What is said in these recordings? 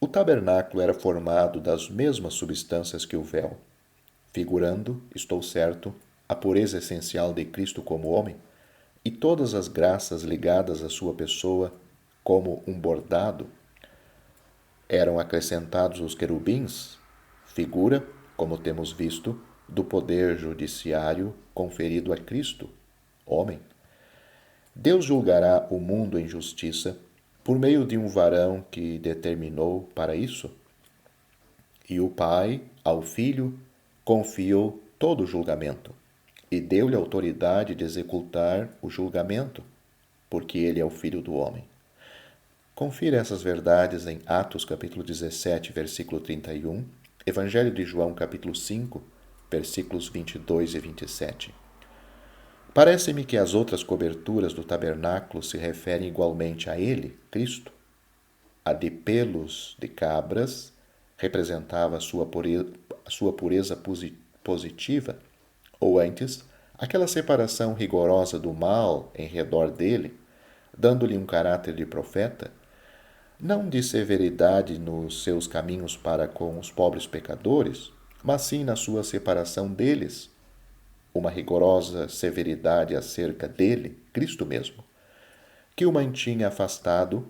tabernáculo era formado das mesmas substâncias que o véu, figurando, estou certo, a pureza essencial de Cristo como homem, e todas as graças ligadas à sua pessoa, como um bordado, eram acrescentados os querubins, figura, como temos visto, do poder judiciário conferido a Cristo, homem. Deus julgará o mundo em justiça por meio de um varão que determinou para isso. E o Pai, ao Filho, confiou todo o julgamento e deu-lhe autoridade de executar o julgamento, porque ele é o Filho do homem. Confira essas verdades em Atos capítulo 17, versículo 31, Evangelho de João capítulo 5, versículos 22 e 27. Parece-me que as outras coberturas do tabernáculo se referem igualmente a ele, Cristo. A de pelos de cabras representava a sua pureza positiva, ou antes, aquela separação rigorosa do mal em redor dele, dando-lhe um caráter de profeta, não de severidade nos seus caminhos para com os pobres pecadores, mas sim na sua separação deles, uma rigorosa severidade acerca dele, Cristo mesmo, que o mantinha afastado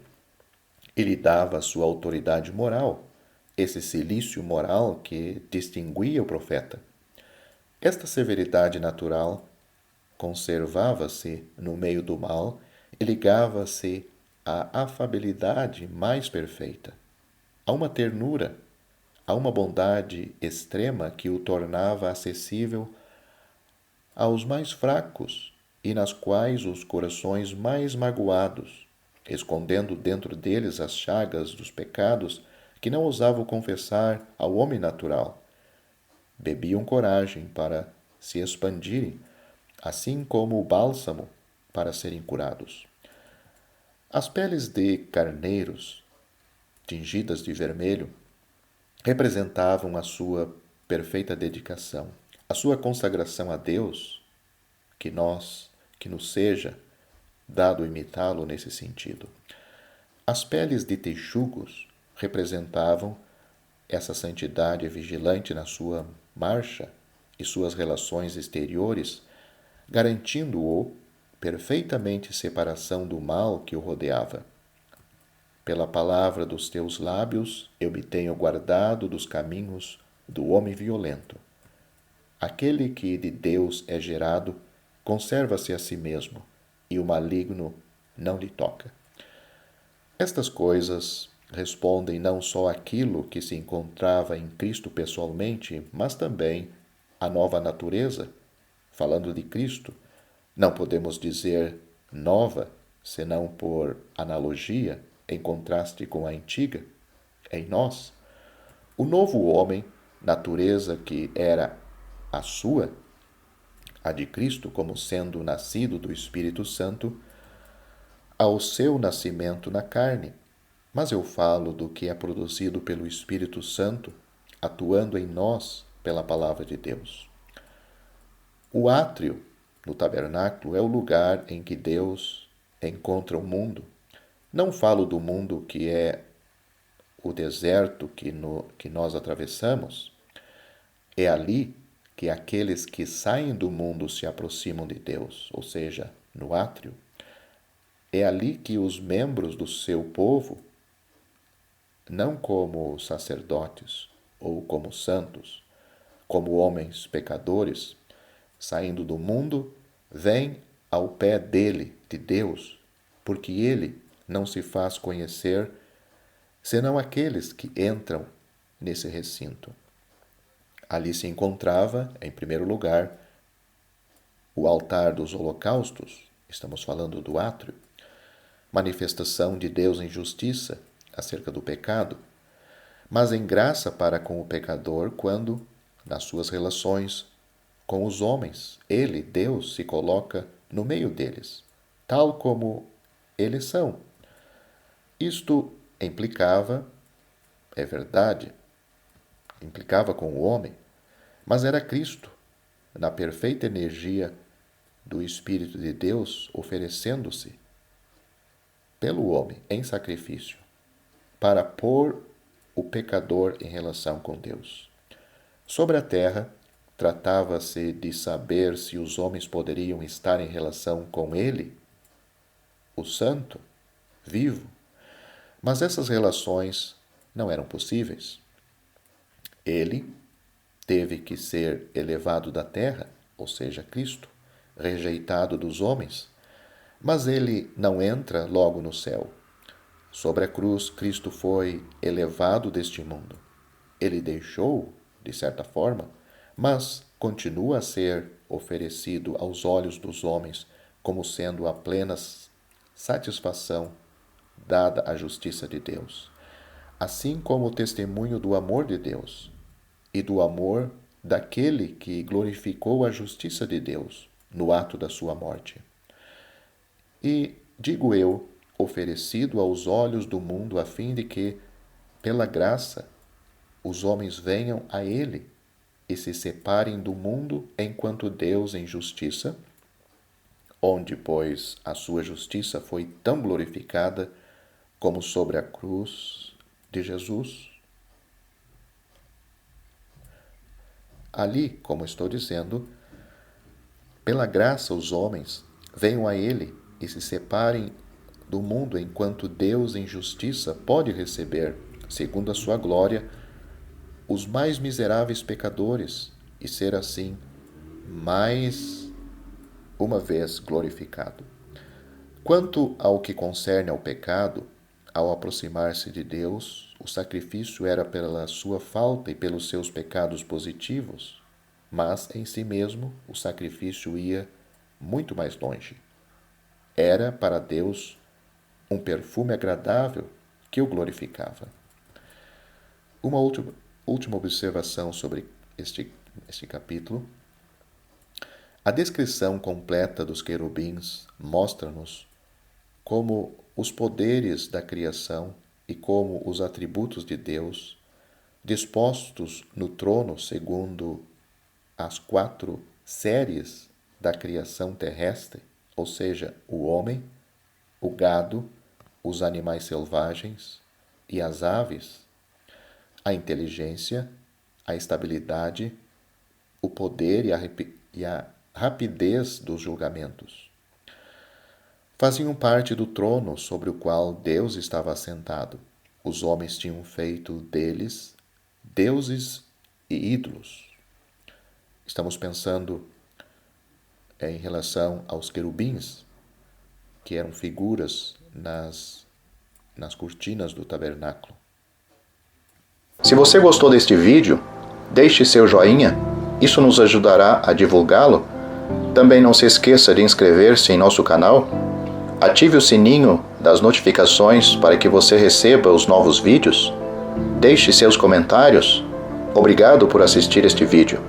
e lhe dava a sua autoridade moral, esse cilício moral que distinguia o profeta. Esta severidade natural conservava-se no meio do mal e ligava-se à afabilidade mais perfeita, a uma ternura, a uma bondade extrema que o tornava acessível aos mais fracos e nas quais os corações mais magoados, escondendo dentro deles as chagas dos pecados que não ousavam confessar ao homem natural, bebiam coragem para se expandirem, assim como o bálsamo para serem curados. As peles de carneiros, tingidas de vermelho, representavam a sua perfeita dedicação, a sua consagração a Deus, que nos seja dado imitá-lo nesse sentido. As peles de texugos representavam essa santidade vigilante na sua marcha e suas relações exteriores, garantindo-o perfeitamente separação do mal que o rodeava. Pela palavra dos teus lábios eu me tenho guardado dos caminhos do homem violento. Aquele que de Deus é gerado conserva-se a si mesmo, e o maligno não lhe toca. Estas coisas respondem não só àquilo que se encontrava em Cristo pessoalmente, mas também à nova natureza. Falando de Cristo, não podemos dizer nova, senão por analogia, em contraste com a antiga, em nós. O novo homem, natureza que era a sua, a de Cristo como sendo nascido do Espírito Santo, ao seu nascimento na carne, mas eu falo do que é produzido pelo Espírito Santo, atuando em nós pela palavra de Deus. O átrio no tabernáculo é o lugar em que Deus encontra o mundo. Não falo do mundo que é o deserto que nós atravessamos. É ali que aqueles que saem do mundo se aproximam de Deus, ou seja, no átrio. É ali que os membros do seu povo, não como sacerdotes ou como santos, como homens pecadores, saindo do mundo, vêm ao pé dele, de Deus, porque ele não se faz conhecer senão aqueles que entram nesse recinto. Ali se encontrava, em primeiro lugar, o altar dos holocaustos, estamos falando do átrio, manifestação de Deus em justiça acerca do pecado, mas em graça para com o pecador quando, nas suas relações com os homens, ele, Deus, se coloca no meio deles, tal como eles são. Isto implicava, é verdade, implicava com o homem, mas era Cristo, na perfeita energia do Espírito de Deus, oferecendo-se pelo homem em sacrifício, para pôr o pecador em relação com Deus. Sobre a terra, tratava-se de saber se os homens poderiam estar em relação com Ele, o Santo, vivo, mas essas relações não eram possíveis. Ele teve que ser elevado da terra, ou seja, Cristo, rejeitado dos homens, mas ele não entra logo no céu. Sobre a cruz, Cristo foi elevado deste mundo. Ele deixou, de certa forma, mas continua a ser oferecido aos olhos dos homens como sendo a plena satisfação dada à justiça de Deus, assim como o testemunho do amor de Deus e do amor daquele que glorificou a justiça de Deus no ato da sua morte. E, digo eu, oferecido aos olhos do mundo a fim de que, pela graça, os homens venham a Ele e se separem do mundo enquanto Deus em justiça, onde, pois, a sua justiça foi tão glorificada como sobre a cruz de Jesus. Ali, como estou dizendo, pela graça os homens venham a Ele e se separem do mundo enquanto Deus em justiça pode receber, segundo a sua glória, os mais miseráveis pecadores e ser assim mais uma vez glorificado. Quanto ao que concerne ao pecado, ao aproximar-se de Deus, o sacrifício era pela sua falta e pelos seus pecados positivos, mas em si mesmo o sacrifício ia muito mais longe. Era para Deus um perfume agradável que o glorificava. Uma última observação sobre este capítulo. A descrição completa dos querubins mostra-nos como os poderes da criação e como os atributos de Deus, dispostos no trono segundo as 4 séries da criação terrestre, ou seja, o homem, o gado, os animais selvagens e as aves, a inteligência, a estabilidade, o poder e a rapidez dos julgamentos. Faziam parte do trono sobre o qual Deus estava assentado. Os homens tinham feito deles deuses e ídolos. Estamos pensando em relação aos querubins, que eram figuras nas cortinas do tabernáculo. Se você gostou deste vídeo, deixe seu joinha, isso nos ajudará a divulgá-lo. Também não se esqueça de inscrever-se em nosso canal, ative o sininho das notificações para que você receba os novos vídeos, deixe seus comentários. Obrigado por assistir este vídeo.